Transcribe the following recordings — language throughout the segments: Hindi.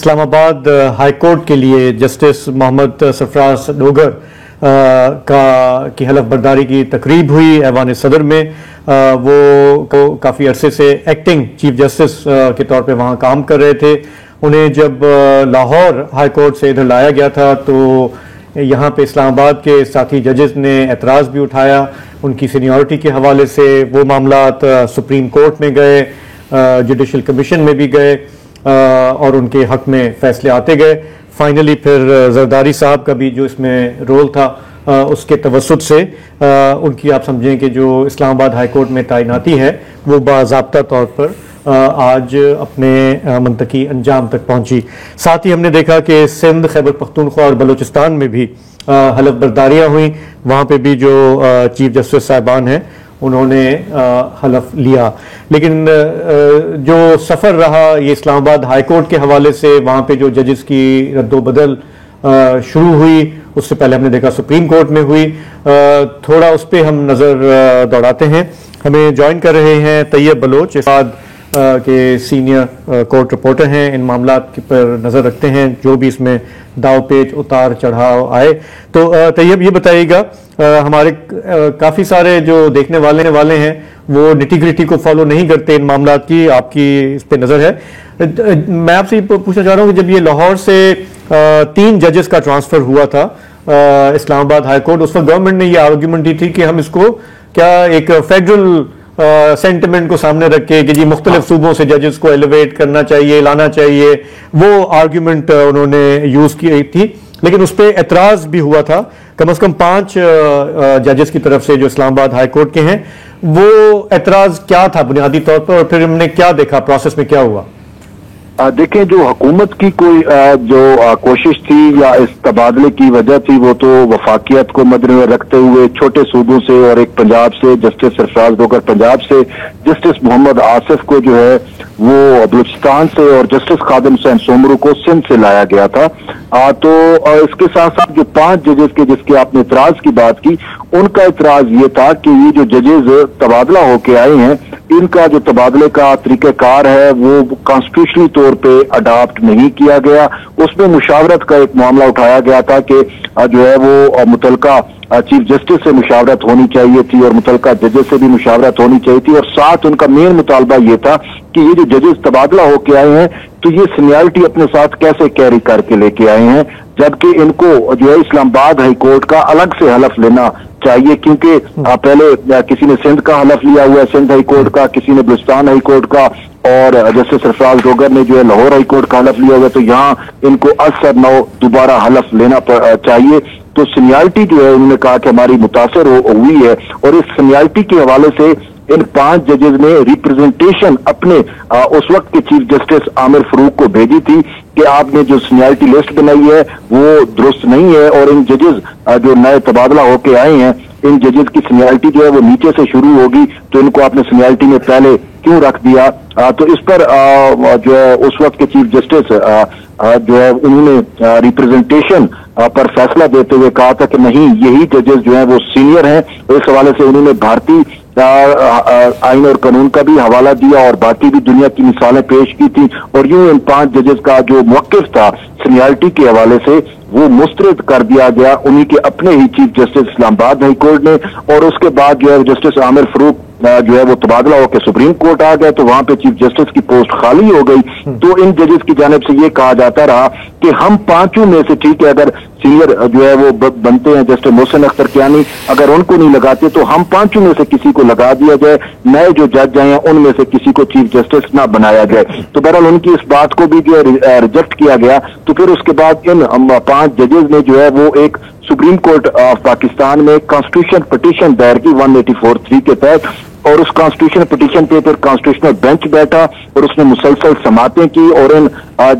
इस्लामाबाद हाई कोर्ट के लिए जस्टिस मोहम्मद सरफराज डोगर की हलफ बर्दारी की तकरीब हुई ऐवान सदर में। वो काफ़ी अरसे से एक्टिंग चीफ जस्टिस के तौर पे वहाँ काम कर रहे थे। उन्हें जब लाहौर हाई कोर्ट से इधर लाया गया था तो यहाँ पे इस्लामाबाद के साथी जजेस ने एतराज़ भी उठाया। उनकी सीनियरिटी के हवाले से वो मामलात सुप्रीम कोर्ट में गए, जुडिशल कमीशन में भी गए और उनके हक में फैसले आते गए। फाइनली फिर जरदारी साहब का भी जो इसमें रोल था उसके तवस्सुत से उनकी आप समझें कि जो इस्लामाबाद हाई कोर्ट में तैनाती है वो बाज़ाब्ता तौर पर आज अपने मंतकी अंजाम तक पहुंची। साथ ही हमने देखा कि सिंध, खैबर पख्तूनख्वा और बलूचिस्तान में भी हलफ बर्दारियाँ हुई। वहाँ पे भी जो चीफ जस्टिस साहिबान हैं उन्होंने हलफ लिया। लेकिन जो सफ़र रहा ये इस्लामाबाद हाई कोर्ट के हवाले से, वहाँ पे जो जजेस की रद्दोबदल शुरू हुई उससे पहले हमने देखा सुप्रीम कोर्ट में हुई। थोड़ा उस पर हम नज़र दौड़ाते हैं। हमें ज्वाइन कर रहे हैं तैयब बलोच, इस बाद के सीनियर कोर्ट रिपोर्टर हैं, इन मामलात पर नज़र रखते हैं जो भी इसमें दाव पेच उतार चढ़ाव आए। तो तैयब ये बताइएगा, हमारे काफ़ी सारे जो देखने वाले हैं वो निटी-ग्रिटी को फॉलो नहीं करते इन मामलात की, आपकी इस पर नज़र है। मैं आपसे पूछना चाह रहा हूँ कि जब ये लाहौर से 3 जजेस का ट्रांसफ़र हुआ था इस्लामाबाद हाई कोर्ट, उस वक्त गवर्नमेंट ने ये आर्ग्यूमेंट दी थी कि हम इसको क्या एक फेडरल सेंटिमेंट को सामने रख के कि जी मुख्तलिफ सूबों से जजेस को एलिवेट करना चाहिए, लाना चाहिए, वो आर्ग्यूमेंट उन्होंने यूज़ की थी। लेकिन उस पर एतराज़ भी हुआ था कम से कम 5 जजेस की तरफ से जो इस्लामाबाद हाई कोर्ट के हैं। वो एतराज़ क्या था बुनियादी तौर पर, और फिर हमने क्या देखा, प्रोसेस में क्या हुआ? देखें, जो हुकूमत की कोई जो कोशिश थी या इस तबादले की वजह थी वो तो वफाकियत को मद्देनजर रखते हुए छोटे सूबों से और एक पंजाब से जस्टिस सरफराज डोगर पंजाब से, जस्टिस मोहम्मद आसिफ को जो है वो बलूचिस्तान से और जस्टिस खादिम हुसैन सोमरू को सिंध से लाया गया था। तो इसके साथ साथ जो 5 जजेस के जिसके आपने इतराज की बात की, उनका इतराज ये था कि ये जो जजेस तबादला होके आए हैं इनका जो तबादले का तरीक़ाकार है वो कॉन्स्टिट्यूशनली तौर पे अडॉप्ट नहीं किया गया। उसमें मुशावरत का एक मामला उठाया गया था कि जो है वो मुतलका चीफ जस्टिस से मुशावरत होनी चाहिए थी और मुतलका जजेस से भी मुशावरत होनी चाहिए थी, और साथ उनका मेन मुतालबा ये था कि ये जो जजेस तबादला होके आए हैं तो ये सीनियरिटी अपने साथ कैसे कैरी करके लेके आए हैं, जबकि इनको जो है इस्लामाबाद हाई कोर्ट का अलग से हलफ लेना चाहिए, क्योंकि पहले किसी ने सिंध का हलफ लिया हुआ है, सिंध हाई कोर्ट का, किसी ने बलूचिस्तान हाई कोर्ट का, और जस्टिस सरफराज डोगर ने जो है लाहौर हाई कोर्ट का हलफ लिया हुआ है। तो यहाँ इनको असर नौ दोबारा हलफ लेना चाहिए। तो सीनियरिटी जो है उन्होंने कहा कि हमारी मुतासर हुई है, और इस सीनियरिटी के हवाले से इन 5 जजेस ने रिप्रेजेंटेशन अपने उस वक्त के चीफ जस्टिस आमिर फरूक को भेजी थी कि आपने जो सीनियरिटी लिस्ट बनाई है वो दुरुस्त नहीं है, और इन जजेस जो नए तबादला होके आए हैं इन जजेस की सीनियरिटी जो है वो नीचे से शुरू होगी, तो इनको आपने सीनियरिटी में पहले क्यों रख दिया? तो इस पर जो है उस वक्त के चीफ जस्टिस जो है उन्होंने रिप्रेजेंटेशन पर फैसला देते हुए कहा था कि नहीं, यही जजेस जो है वो सीनियर हैं। इस हवाले से उन्होंने भारतीय आइन और कानून का भी हवाला दिया और बाकी भी दुनिया की मिसालें पेश की थी, और यूं इन 5 जजेस का जो मौक़िफ़ था सीनियरिटी के हवाले से वो मुस्तरद कर दिया गया उन्हीं के अपने ही chief justice Islamabad high court ने। और उसके बाद जो है जस्टिस आमिर फरूक जो है वो तबादला होकर सुप्रीम कोर्ट आ गए, तो वहां पे चीफ जस्टिस की पोस्ट खाली हो गई। तो इन जजेस की जानिब से ये कहा जाता रहा कि हम 5 में से, ठीक है, अगर सीनियर जो है वो बनते हैं जस्टिस मोहसिन अख्तर कियानी, अगर उनको नहीं लगाते तो हम 5 में से किसी को लगा दिया जाए, नए जो जज आए हैं उनमें से किसी को चीफ जस्टिस ना बनाया जाए। तो बहरहाल उनकी इस बात को भी जो है रिजेक्ट किया गया। तो फिर उसके बाद इन 5 जजेस ने जो है वो एक सुप्रीम कोर्ट ऑफ पाकिस्तान में कॉन्स्टिट्यूशन पिटीशन दायर की 184(3) के तहत, और उस कॉन्स्टिट्यूशन पिटीशन पे फिर कॉन्स्टिट्यूशनल बेंच बैठा और उसने मुसलसल समातें की और इन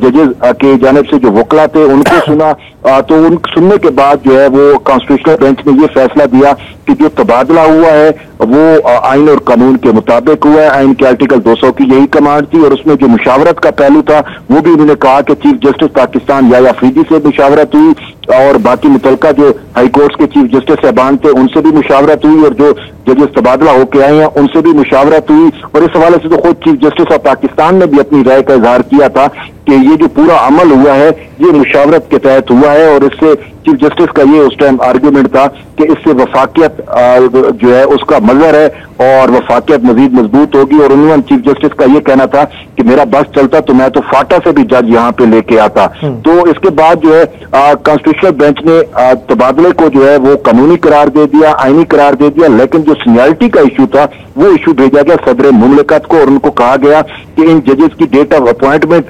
जजेस के जानिब से जो वकला थे उनको सुना। तो उन सुनने के बाद जो है वो कॉन्स्टिट्यूशनल बेंच ने ये फैसला दिया कि जो तबादला हुआ है वो आइन और कानून के मुताबिक हुआ है। आइन के आर्टिकल 200 की यही कमांड थी, और उसमें जो मुशावरत का पहलू था वो भी उन्होंने कहा कि चीफ जस्टिस पाकिस्तान या अफरीदी से मुशावरत हुई, और बाकी मुतलका जो हाई कोर्ट के चीफ जस्टिस साहबान थे उनसे भी मुशावरत हुई, और जो जजेस तबादला होके आए हैं उनसे भी मुशावरत हुई। और इस हवाले से तो खुद चीफ जस्टिस ऑफ पाकिस्तान ने भी अपनी राय का इजहार किया था कि ये जो पूरा अमल हुआ है ये मुशावरत के तहत हुआ है, और इससे चीफ जस्टिस का ये उस टाइम आर्ग्यूमेंट था कि इससे वफाकियत जो है उसका मजहर है और वफाकियत मजीद मजबूत होगी। और उन्होंने चीफ जस्टिस का ये कहना था कि मेरा बस चलता तो मैं तो फाटा से भी जज यहाँ पे लेके आता। तो इसके बाद जो है कॉन्स्टिट्यूशनल बेंच ने तबादले को जो है वो कानूनी करार दे दिया, आईनी करार दे दिया, लेकिन जो सीनियरिटी का इशू था वो इशू भेजा गया सदर मुमलिकत को, और उनको कहा गया कि इन जजेस की डेट ऑफ अपॉइंटमेंट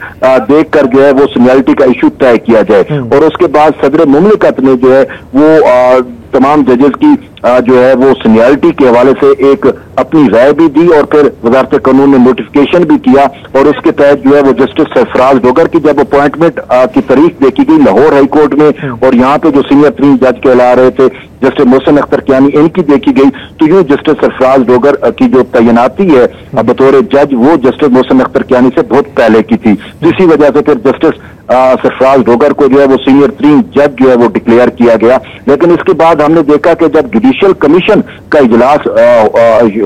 देख कर जो है वो सीनियरिटी का इशू तय किया जाए। और उसके बाद सदर मुमलिकत ने जो है वो तमाम जजेस की जो है वो सीनियरिटी के हवाले से एक अपनी राय भी दी, और फिर वजारत कानून ने नोटिफिकेशन भी किया, और उसके तहत जो है वो जस्टिस सरफराज डोगर की जब अपॉइंटमेंट की तारीख देखी गई लाहौर हाई कोर्ट में, और यहाँ पे जो सीनियर 3 जज कहला रहे थे जस्टिस मोहसिन अख्तर कियानी इनकी देखी गई, तो यूं जस्टिस सरफराज डोगर की जो तैनाती है बतौर जज वो जस्टिस मोहसिन अख्तर कियानी से बहुत पहले की थी। इसी वजह से फिर जस्टिस सरफराज डोगर को जो है वो सीनियर 3 जज जो है वो डिक्लेयर किया गया। लेकिन इसके बाद हमने देखा कि जब जुडिशियल कमीशन का इजलास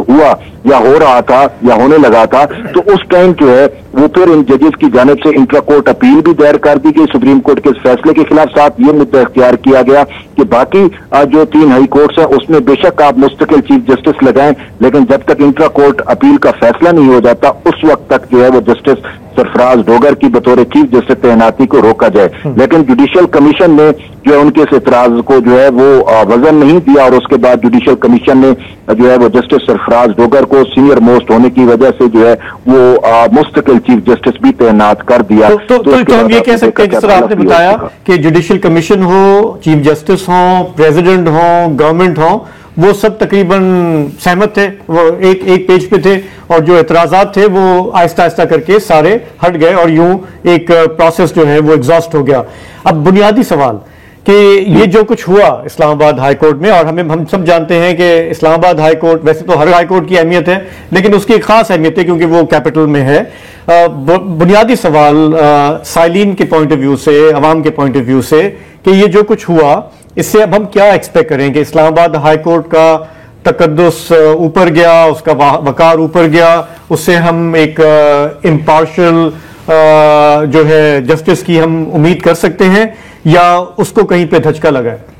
हुआ या हो रहा था या होने लगा था, तो उस टाइम जो है वो फिर इन जजेस की जानिब से इंट्रा कोर्ट अपील भी दायर कर दी गई सुप्रीम कोर्ट के इस फैसले के खिलाफ। साथ ये मुद्दा इख्तियार किया गया कि बाकी जो 3 हाई कोर्ट्स हैं उसमें बेशक आप मुस्तकिल चीफ जस्टिस लगाएं, लेकिन जब तक इंट्रा कोर्ट अपील का फैसला नहीं हो जाता उस वक्त तक जो है वो जस्टिस सरफराज डोगर की बतौर चीफ जस्टिस तैनाती को रोका जाए। लेकिन जुडिशियल कमीशन ने जो है उनके इस एतराज को जो है वो वजन नहीं दिया, और उसके बाद जुडिशियल कमीशन ने जो है वो जस्टिस सरफराज डोगर को सीनियर मोस्ट होने की वजह से जो है वो मुस्तकिल चीफ जस्टिस भी तैनात कर दिया। तो हम ये कह सकते हैं जिस तरह आपने बताया कि जुडिशियल कमीशन हो, चीफ जस्टिस हो, प्रेसिडेंट हो, गवर्नमेंट हो, वो सब तकरीबन सहमत थे, वो एक पेज पे थे, और जो एतराजात थे वो आहिस्ता आहिस्ता करके सारे हट गए, और यूं एक प्रोसेस जो है वो एग्जॉस्ट हो गया। अब बुनियादी सवाल कि ये जो कुछ हुआ इस्लामाबाद हाई कोर्ट में, और हम सब जानते हैं कि इस्लामाबाद हाई कोर्ट, वैसे तो हर हाई कोर्ट की अहमियत है, लेकिन उसकी एक खास अहमियत है क्योंकि वो कैपिटल में है। बुनियादी सवाल साइलिन के पॉइंट ऑफ व्यू से, अवाम के पॉइंट ऑफ व्यू से, कि ये जो कुछ हुआ इससे अब हम क्या एक्सपेक्ट करें कि इस्लामाबाद हाई कोर्ट का तकद्दुस ऊपर गया, उसका वकार ऊपर गया, उससे हम एक इम्पार्शियल जो है जस्टिस की हम उम्मीद कर सकते हैं, या उसको कहीं पे धचका लगा है?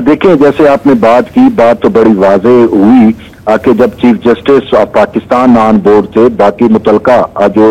देखिए, जैसे आपने बात की, बात तो बड़ी वाजे हुई कि जब chief justice Pakistan on board थे, बाकी मुतलका जो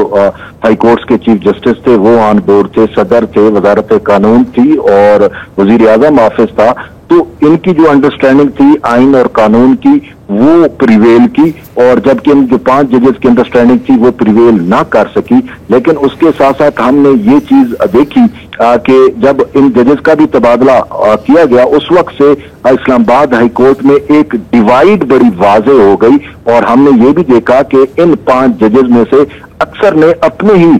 हाई कोर्ट्स के चीफ जस्टिस थे वो ऑन बोर्ड थे, सदर थे, वजारत कानून थी और वजीर आजम ऑफिस था, तो इनकी जो अंडरस्टैंडिंग थी आइन और कानून की वो प्रिवेल की, और जबकि इन जो 5 जजेस की अंडरस्टैंडिंग थी वो प्रिवेल ना कर सकी। लेकिन उसके साथ साथ हमने ये चीज देखी कि जब इन जजेस का भी तबादला किया गया उस वक्त से इस्लामाबाद हाई कोर्ट में एक डिवाइड बड़ी वाजे हो गई, और हमने ये भी देखा कि इन 5 जजेस में से अक्सर ने अपने ही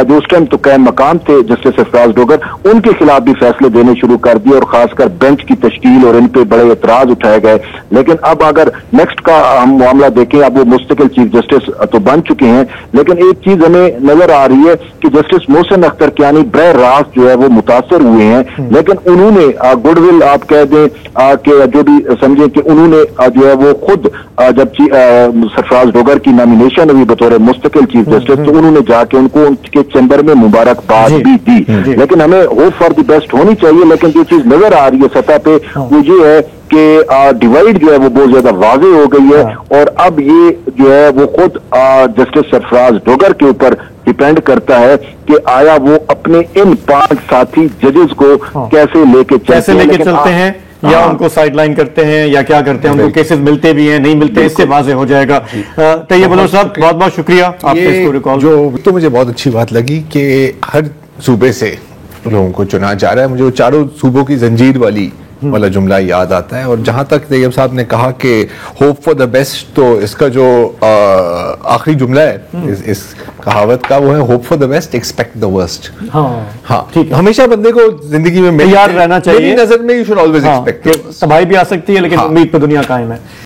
जो उस टाइम तो कायम मकाम थे जस्टिस सरफराज डोगर, उनके खिलाफ भी फैसले देने शुरू कर दिए, और खासकर बेंच की तश्कील और इन पे बड़े एतराज उठाए गए। लेकिन अब अगर नेक्स्ट का हम मामला देखें, अब वो मुस्तकिल चीफ जस्टिस तो बन चुके हैं, लेकिन एक चीज हमें नजर आ रही है कि जस्टिस मोहसिन अख्तर कियानी बरह रास्त जो है वो मुतासर हुए हैं, लेकिन उन्होंने गुडविल आप कह दें कि जो भी समझे कि उन्होंने जो है वो खुद जब सरफराज डोगर की नॉमिनेशन हुई बतौर मुस्तकिल चीफ जस्टिस, तो उन्होंने जाके उनको उनके चैम्बर में मुबारकबाद भी दी। लेकिन हमें होप फॉर द बेस्ट होनी चाहिए, लेकिन जो चीज नजर आ रही है सतह पे वो ये है कि डिवाइड जो है वो बहुत ज्यादा वाजे हो गई है, और अब ये जो है वो खुद जस्टिस सरफराज डोगर के ऊपर डिपेंड करता है कि आया वो अपने इन 5 साथी जजेस को कैसे लेके चलते हैं, या उनको साइडलाइन करते हैं, या क्या करते हैं, उनको केसेस मिलते भी हैं नहीं मिलते, इससे वाजे हो जाएगा। तैयब बलोच साहब, बहुत बहुत शुक्रिया आपके इसको रिकॉल। जो तो मुझे बहुत अच्छी बात लगी कि हर सूबे से लोगों को चुना जा रहा है, मुझे वो चारों सूबों की जंजीर वाला जुमला याद आता है। और जहां तक तैयब साहब ने कहा कि होप फॉर द बेस्ट, तो इसका जो आखिरी जुमला है इस कहावत का वो है hope for the best, expect the worst. हाँ, ठीक है। हमेशा बंदे को जिंदगी में तैयार रहना चाहिए, मेरी नजर में यू शुड ऑलवेज एक्सपेक्ट। तबाही भी आ सकती है, लेकिन उम्मीद पे दुनिया कायम है।